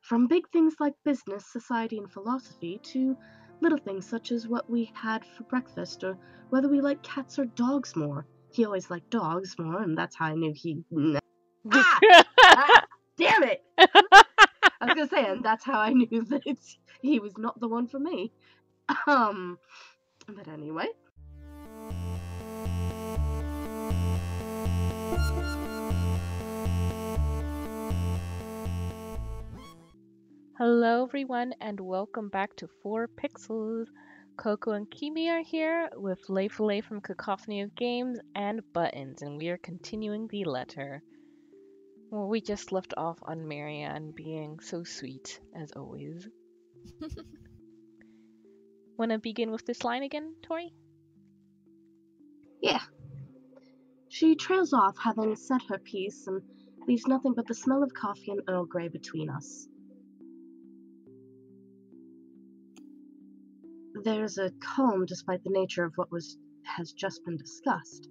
From big things like business, society, and philosophy to little things such as what we had for breakfast or whether we like cats or dogs more. He always liked dogs more, and that's how I knew he... Ah! Ah! Damn it! I was gonna say, and that's how I knew that he was not the one for me. But anyway. Hello everyone and welcome back to 4pixels. Coco and Kimi are here with Lay Filet from Cacophony of Games and Buttons, and we are continuing the letter. Well, we just left off on Marianne being so sweet, as always. Wanna begin with this line again, Tori? Yeah. She trails off, having said her piece, and leaves nothing but the smell of coffee and Earl Grey between us. There's a calm despite the nature of what has just been discussed.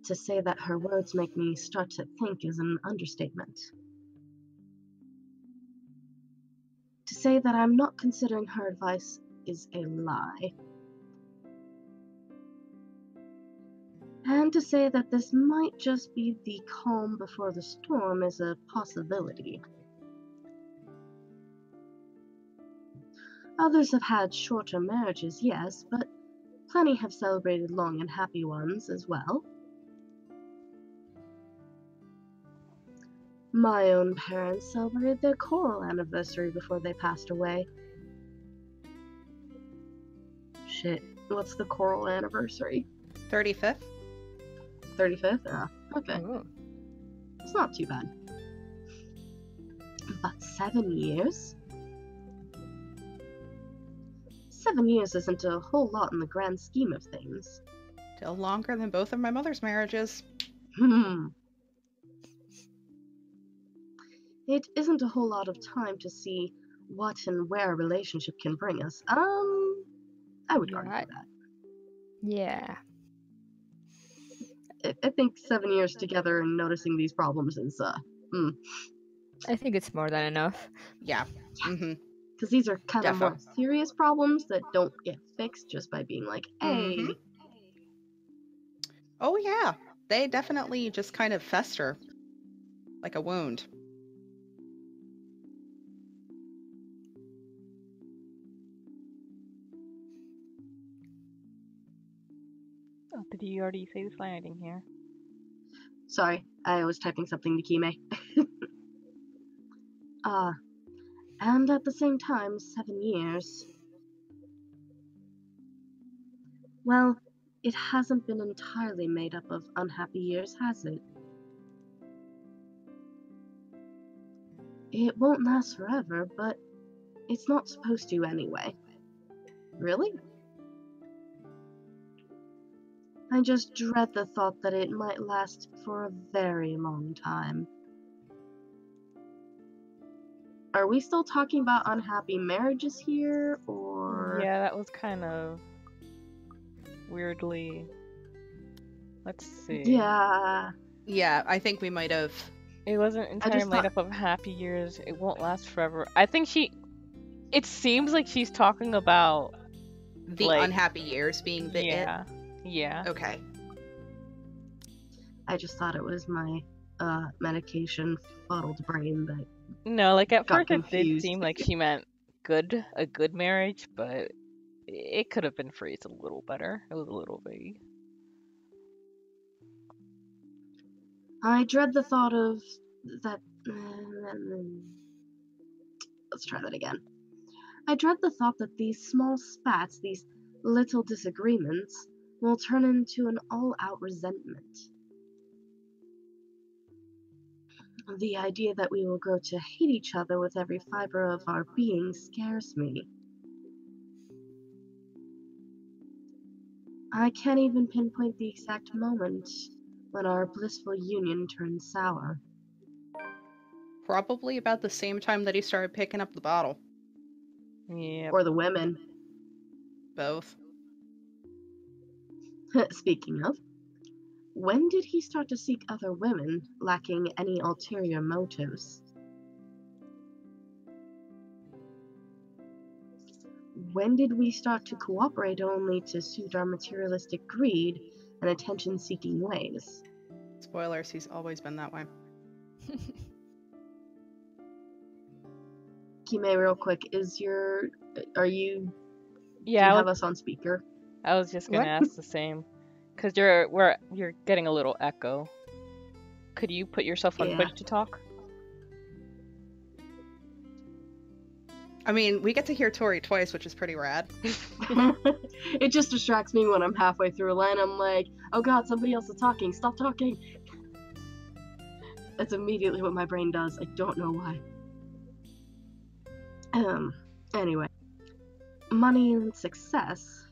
To say that her words make me start to think is an understatement. To say that I'm not considering her advice is a lie. And to say that this might just be the calm before the storm is a possibility. Others have had shorter marriages, yes, but plenty have celebrated long and happy ones as well. My own parents celebrated their choral anniversary before they passed away. Shit, what's the choral anniversary? 35th? 35th? Ah, okay. Ooh. It's not too bad. But 7 years? 7 years isn't a whole lot in the grand scheme of things. Still longer than both of my mother's marriages. It isn't a whole lot of time to see what and where a relationship can bring us. I would argue Right. that. Yeah. I think 7 years together and noticing these problems is, I think it's more than enough. Yeah. Mm-hmm. because these are kind of more Defo. serious problems that don't get fixed just by being like, hey. Mhm. Oh yeah. They definitely just kind of fester. Like a wound. Oh, did you already say this line? I didn't hear. Sorry, I was typing something to Kime. And at the same time, 7 years. Well, it hasn't been entirely made up of unhappy years, has it? It won't last forever, but it's not supposed to anyway. Really? I just dread the thought that it might last for a very long time. Are we still talking about unhappy marriages here, or... Yeah, that was kind of weirdly. Let's see. Yeah. Yeah, I think we might have. It wasn't entirely made up of happy years. It won't last forever. I think it seems like she's talking about The like, unhappy years being the yeah. Yeah. it. Okay. I just thought it was my medication fuddled brain that... No, like at Got first it did confused. seem like she meant a good marriage, but it could have been phrased a little better. It was a little vague. I dread the thought of that... Let's try that again. I dread the thought that these small spats, these little disagreements, will turn into an all-out resentment. The idea that we will grow to hate each other with every fiber of our being scares me. I can't even pinpoint the exact moment when our blissful union turned sour. Probably about the same time that he started picking up the bottle. Yeah. Or the women. Both. Speaking of, When did he start to seek other women, lacking any ulterior motives? When did we start to cooperate only to suit our materialistic greed and attention-seeking ways? Spoilers, he's always been that way. Kime, real quick, are you, do you Yeah, have us on speaker? I was just gonna What? ask the same. Cause you're getting a little echo. Could you put yourself on Yeah. Twitch to talk? I mean, we get to hear Tori twice, which is pretty rad. It just distracts me when I'm halfway through a line. I'm like, oh god, somebody else is talking. Stop talking. That's immediately what my brain does. I don't know why. Anyway. Money and success.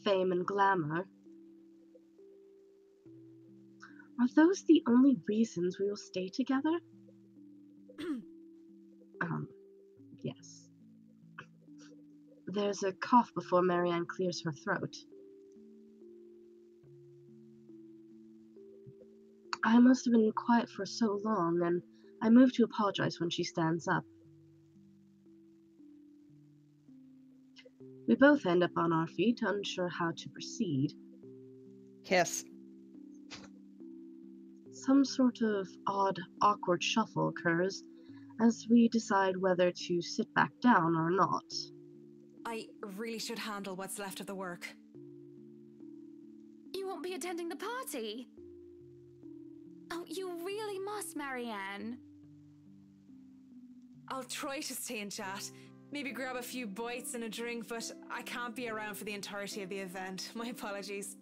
Fame and glamour. Are those the only reasons we will stay together? Yes. There's a cough before Marianne clears her throat. I must have been quiet for so long, and I move to apologize when she stands up. We both end up on our feet, unsure how to proceed. Kiss. Some sort of odd, awkward shuffle occurs as we decide whether to sit back down or not. I really should handle what's left of the work. You won't be attending the party? Oh, you really must, Marianne. I'll try to stay in chat. Maybe grab a few bites and a drink, but I can't be around for the entirety of the event. My apologies.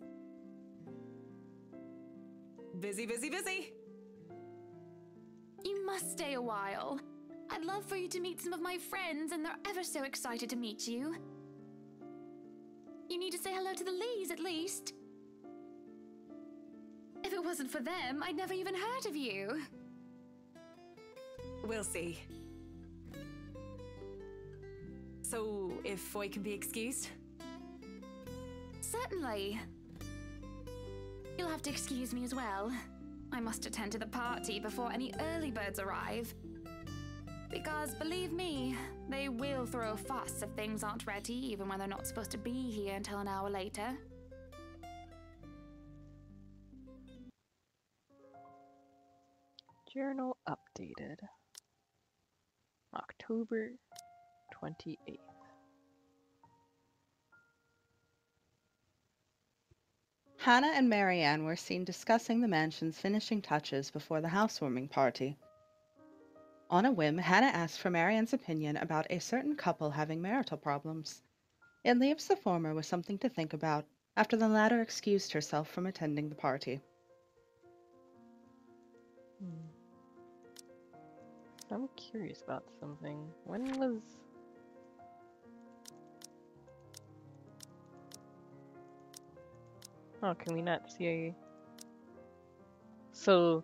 Busy, busy, busy. You must stay a while. I'd love for you to meet some of my friends, and they're ever so excited to meet you. You need to say hello to the Lees, at least. If it wasn't for them, I'd never even heard of you. We'll see. So, if I can be excused? Certainly. You'll have to excuse me as well. I must attend to the party before any early birds arrive. Because, believe me, they will throw a fuss if things aren't ready, even when they're not supposed to be here until an hour later. Journal updated. October 28th. Hannah and Marianne were seen discussing the mansion's finishing touches before the housewarming party. On a whim, Hannah asked for Marianne's opinion about a certain couple having marital problems. It leaves the former with something to think about after the latter excused herself from attending the party. I'm curious about something. When was... Oh, can we not see? So...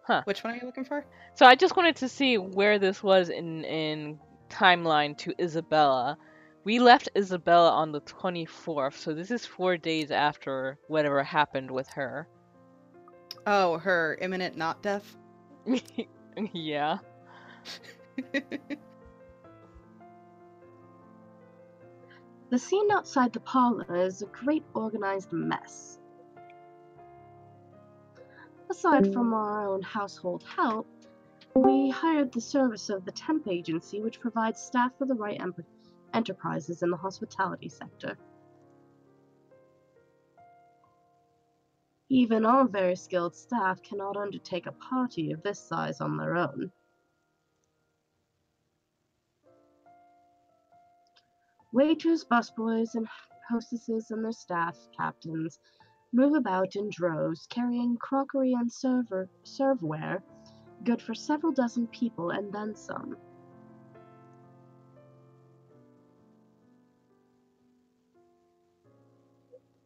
Huh. Which one are you looking for? So I just wanted to see where this was in timeline to Isabella. We left Isabella on the 24th, so this is 4 days after whatever happened with her. Oh, her imminent not death? Yeah. The scene outside the parlor is a great organized mess. Aside from our own household help, we hired the service of the temp agency, which provides staff for the right enterprises in the hospitality sector. Even our very skilled staff cannot undertake a party of this size on their own. Waiters, busboys, and hostesses and their staff captains move about in droves, carrying crockery and serveware, good for several dozen people and then some.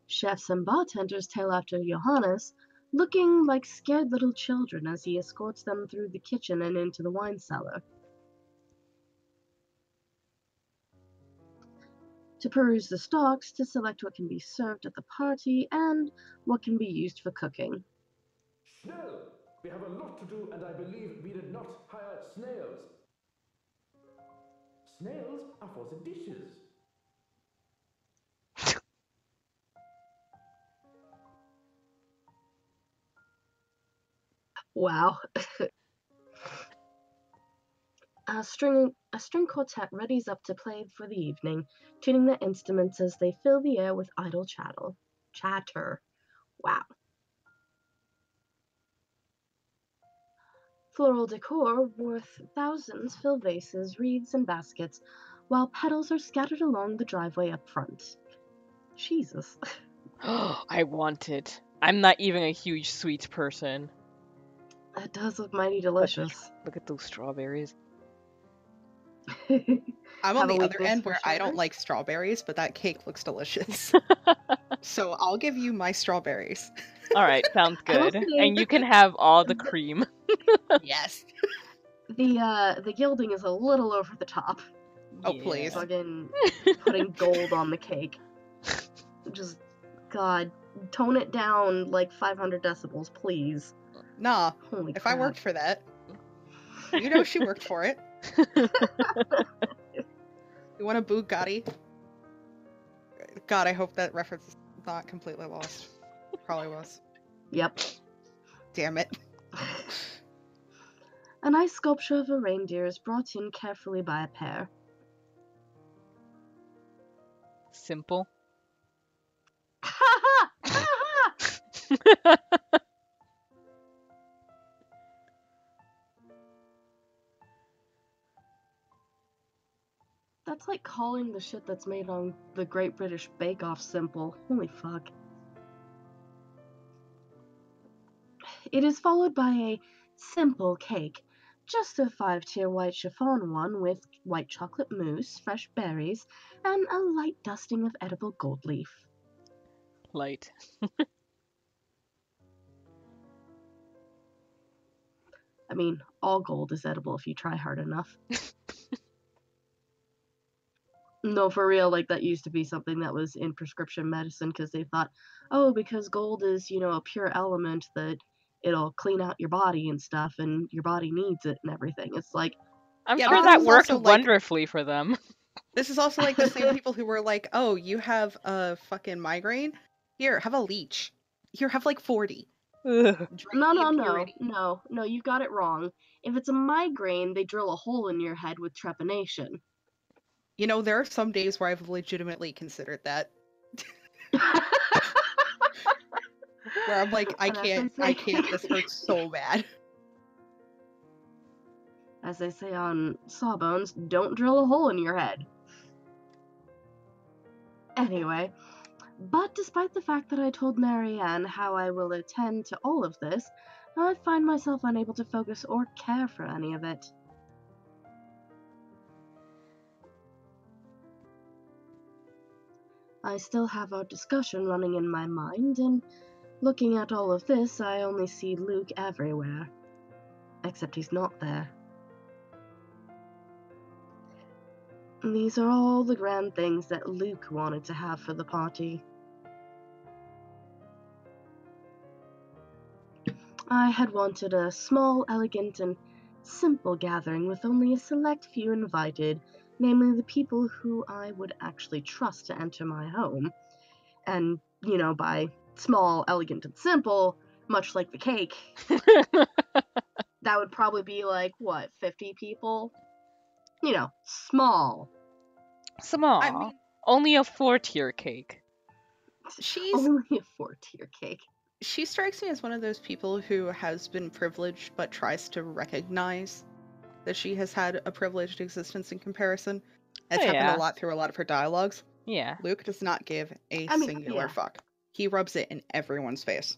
Chefs and bartenders tail after Johannes, looking like scared little children as he escorts them through the kitchen and into the wine cellar. to peruse the stocks, to select what can be served at the party, and what can be used for cooking. Schnell! We have a lot to do, and I believe we did not hire snails. Snails are for the dishes. Wow. A string quartet readies up to play for the evening, tuning their instruments as they fill the air with idle chatter. Wow. Floral decor worth thousands fill vases, wreaths, and baskets, while petals are scattered along the driveway up front. Jesus. I want it. I'm not even a huge sweet person. That does look mighty delicious. Look at those strawberries. I'm Have on a the other weakness end for where I don't sugar? like strawberries, but that cake looks delicious. So I'll give you my strawberries. All right, sounds I will good. say- And you can have all the cream. Yes. The gilding is a little over the top. Oh, please. Fucking putting gold on the cake. Just, God, tone it down like 500 decibels, please. Nah, Holy if crap. I worked for that. You know she worked for it. You want a Bugatti? God, I hope that reference is not completely lost. Probably was. Yep. Damn it. A nice sculpture of a reindeer is brought in carefully by a pair. Simple. Ha ha! Ha ha! That's like calling the shit that's made on the Great British Bake Off simple. Holy fuck. It is followed by a simple cake. Just a 5-tier white chiffon one with white chocolate mousse, fresh berries, and a light dusting of edible gold leaf. Light. I mean, all gold is edible if you try hard enough. No, for real, like that used to be something that was in prescription medicine because they thought, oh, because gold is, a pure element that it'll clean out your body and stuff and your body needs it and everything. It's like, I'm Yeah, sure but that this is worked also, like- wonderfully for them. This is also like the same people who were like, oh, you have a fucking migraine? Here, have a leech. Here, have like 40. Ugh. Drink no, the no, no, impurity. no, you got it wrong. If it's a migraine, they drill a hole in your head with trepanation. You know, there are some days where I've legitimately considered that. Where I'm like, I And as they can't, say- this hurts so bad. As they say on Sawbones, don't drill a hole in your head. Anyway, but despite the fact that I told Marianne how I will attend to all of this, I find myself unable to focus or care for any of it. I still have our discussion running in my mind, and looking at all of this, I only see Luke everywhere. Except he's not there. These are all the grand things that Luke wanted to have for the party. I had wanted a small, elegant, and simple gathering with only a select few invited, namely the people who I would actually trust to enter my home. And, by small, elegant, and simple, much like the cake, that would probably be like, 50 people? Small. Small. I mean, Only a 4-tier cake. Only a 4-tier cake. She strikes me as one of those people who has been privileged but tries to recognize that she has had a privileged existence in comparison. It's happened yeah. a lot through a lot of her dialogues. Yeah. Luke does not give a I mean, singular yeah. fuck. He rubs it in everyone's face.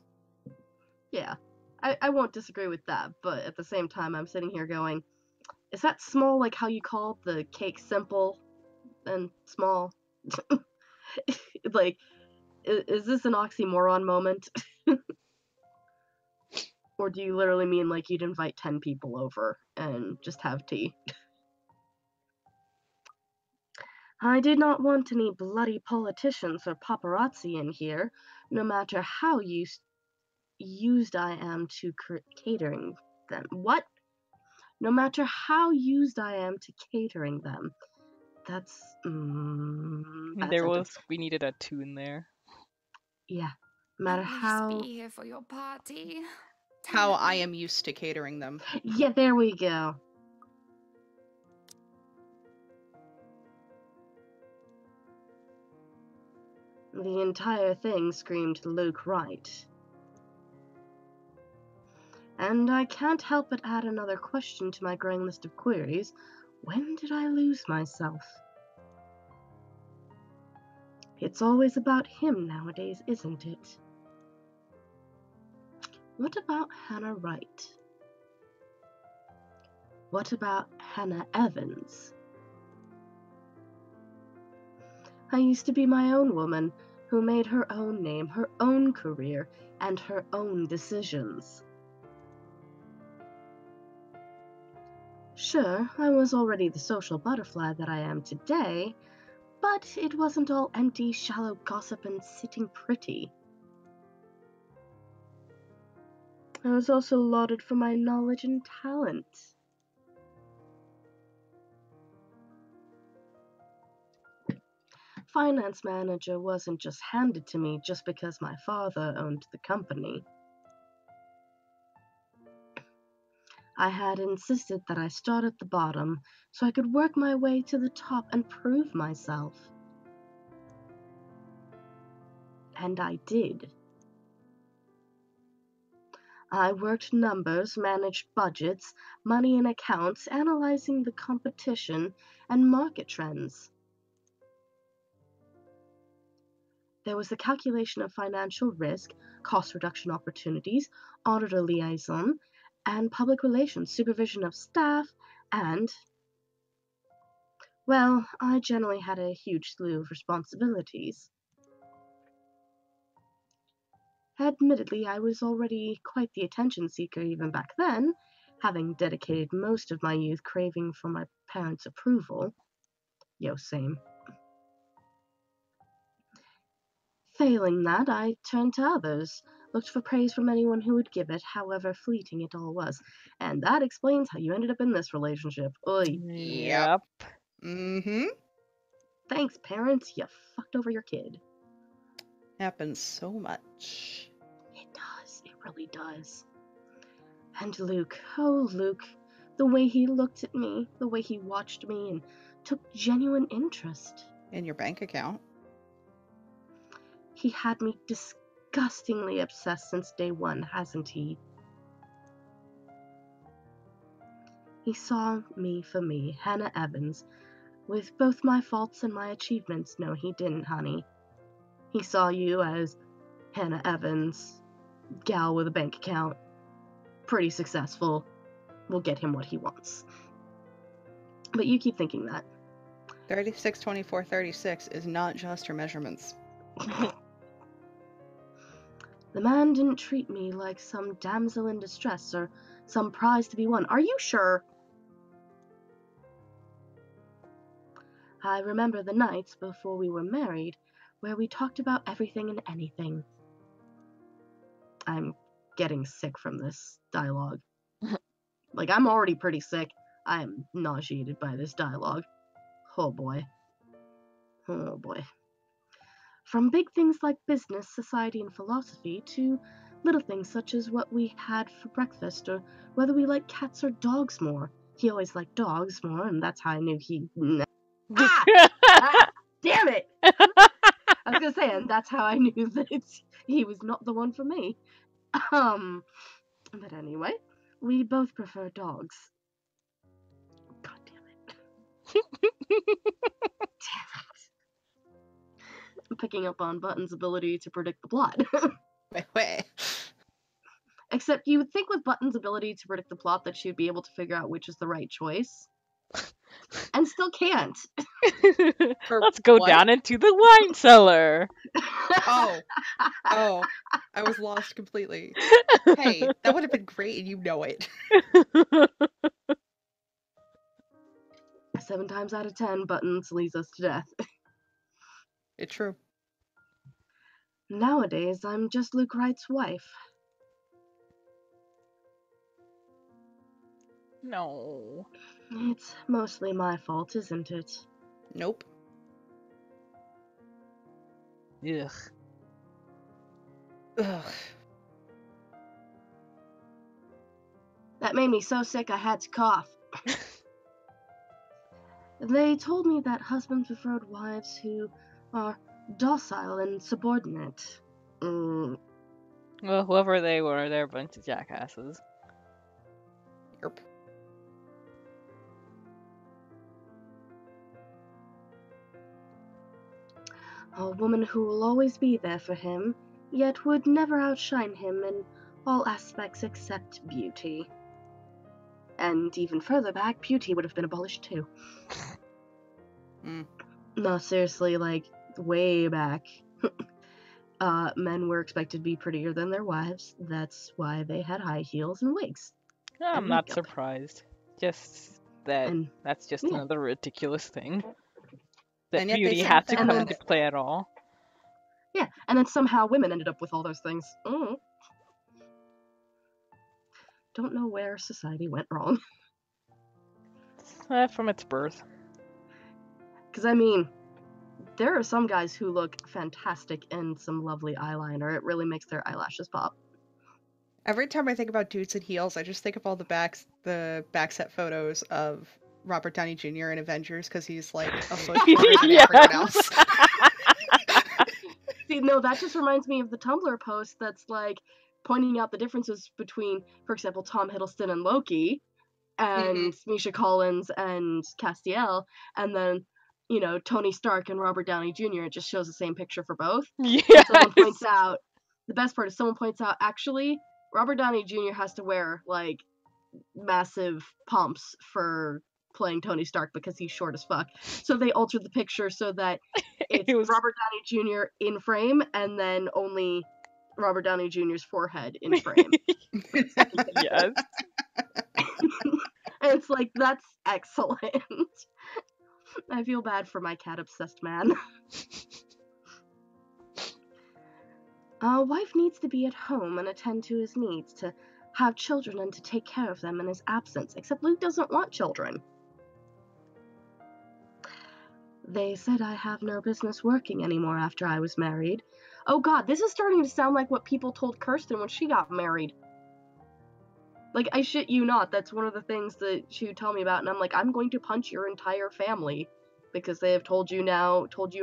Yeah, I won't disagree with that, but at the same time, I'm sitting here going, is that small like how you call the cake simple and small? Like, is this an oxymoron moment? Or do you literally mean like you'd invite 10 people over and just have tea? I did not want any bloody politicians or paparazzi in here, no matter how used I am to catering them. What? No matter how used I am to catering them. That's bad sentence. We needed a tune there. Yeah. No matter At least how. be here for your party. How I am used to catering them. Yeah, there we go. The entire thing screamed Luke Wright. And I can't help but add another question to my growing list of queries. When did I lose myself? It's always about him nowadays, isn't it? What about Hannah Wright? What about Hannah Evans? I used to be my own woman who made her own name, her own career, and her own decisions. Sure, I was already the social butterfly that I am today, but it wasn't all empty, shallow gossip and sitting pretty. I was also lauded for my knowledge and talent. Finance manager wasn't just handed to me just because my father owned the company. I had insisted that I start at the bottom so I could work my way to the top and prove myself. And I did. I worked numbers, managed budgets, money and accounts, analyzing the competition and market trends. There was the calculation of financial risk, cost reduction opportunities, auditor liaison, and public relations, supervision of staff, and, well, I generally had a huge slew of responsibilities. Admittedly, I was already quite the attention seeker even back then, having dedicated most of my youth craving for my parents' approval. Yo, same. Failing that, I turned to others, looked for praise from anyone who would give it, however fleeting it all was. And that explains how you ended up in this relationship. Oy. Yep. Mm-hmm. Thanks, parents, you fucked over your kid. Happens so much. It does. It really does. And Luke, oh Luke, the way he looked at me, the way he watched me and took genuine interest. In your bank account. He had me disgustingly obsessed since day one, hasn't he? He saw me for me, Hannah Evans, with both my faults and my achievements. No, he didn't, honey. He saw you as Hannah Evans, gal with a bank account, pretty successful, will get him what he wants. But you keep thinking that. 36, 24, 36 is not just her measurements. The man didn't treat me like some damsel in distress or some prize to be won. Are you sure? I remember the nights before we were married where we talked about everything and anything. I'm getting sick from this dialogue. Like, I'm already pretty sick. I am nauseated by this dialogue. Oh boy. Oh boy. From big things like business, society, and philosophy to little things such as what we had for breakfast or whether we like cats or dogs more. He always liked dogs more, and that's how I knew he... Damn it! I was gonna say, and that's how I knew that he was not the one for me. But anyway, we both prefer dogs. God damn it. I'm picking up on Button's ability to predict the plot. Wait. Except you would think with Button's ability to predict the plot that she would be able to figure out which is the right choice. And still can't. Let's go down into the wine cellar. Oh, I was lost completely. Hey, that would have been great and you know it. 7 times out of 10, Buttons leads us to death. It's true. Nowadays, I'm just Luke Wright's wife. No. It's mostly my fault, isn't it? Nope. Ugh. Ugh. That made me so sick I had to cough. They told me that husbands preferred wives who are docile and subordinate. Well, whoever they were, they're a bunch of jackasses. Yep. A woman who will always be there for him, yet would never outshine him in all aspects except beauty. And even further back, beauty would have been abolished too. Mm. No, seriously, like, way back. Men were expected to be prettier than their wives. That's why they had high heels and wigs. I'm And not makeup. surprised. Just that And that's just yeah. another ridiculous thing. That And yet they beauty said had to that- come into play at all. yeah, and then somehow women ended up with all those things. Don't know where society went wrong. From its birth. Because, I mean, there are some guys who look fantastic in some lovely eyeliner. It really makes their eyelashes pop. Every time I think about dudes in heels, I just think of all the backset photos of Robert Downey Jr. in Avengers because he's like a foot shorter than Yeah. everyone else. See, no, that just reminds me of the Tumblr post that's like pointing out the differences between, for example, Tom Hiddleston and Loki, and Misha Collins and Castiel, and then, you know, Tony Stark and Robert Downey Jr. It just shows the same picture for both. Yes. Someone points out, the best part is someone points out, actually, Robert Downey Jr. has to wear, like, massive pumps for playing Tony Stark because he's short as fuck. So they altered the picture so that it's It was- Robert Downey Jr. in frame and then only Robert Downey Jr.'s forehead in frame. Yes. And it's like, that's excellent. I feel bad for my cat-obsessed man. A wife needs to be at home and attend to his needs, to have children and to take care of them in his absence, except Luke doesn't want children. They said I have no business working anymore after I was married. Oh god, this is starting to sound like what people told Kirsten when she got married. Like, I shit you not, that's one of the things that she would tell me about, and I'm like, I'm going to punch your entire family, because they have told you and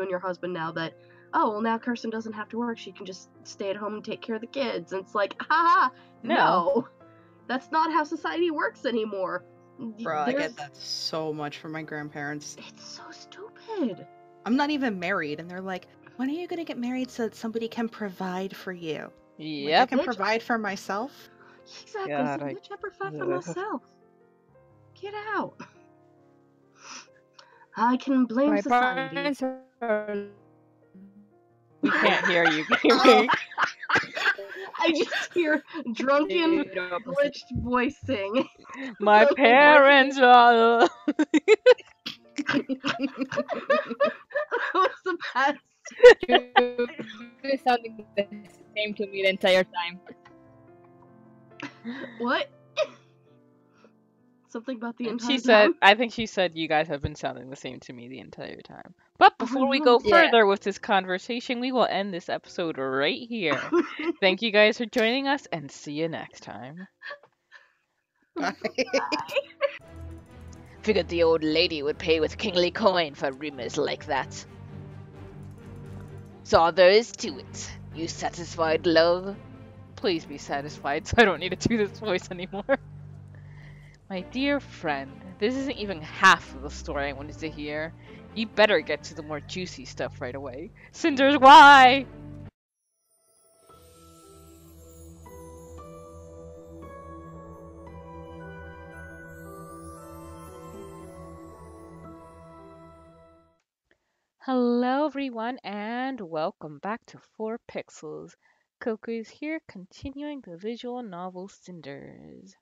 your husband now that, oh, well, now Kirsten doesn't have to work, she can just stay at home and take care of the kids, and it's like, haha, no. That's not how society works anymore. Bro, I get that so much from my grandparents. It's so stupid. I'm not even married, and they're like, when are you gonna get married so that somebody can provide for you? Like, I Yep. can provide for myself? Exactly, God, so I- bitch, I prefer for Ugh. myself. Get out. I can blame My society. parents are We can't hear you, Gaming. I just hear drunken, the opposite. glitched voice sing. My Drunken parents are. That was the best. You're sounding the same to me the entire time. What? Something about the entire She said, time? I think she said you guys have been sounding the same to me the entire time. But before we no. go Yeah. further with this conversation, we will end this episode right here. Thank you guys for joining us, and see you next time. Bye. Figured the old lady would pay with kingly coin for rumors like that. So all there is to it. You satisfied, love? Please be satisfied so I don't need to do this voice anymore. My dear friend, this isn't even half of the story I wanted to hear. You better get to the more juicy stuff right away. Cinders, why? Hello everyone and welcome back to 4pixels. Coco is here continuing the visual novel Cinders.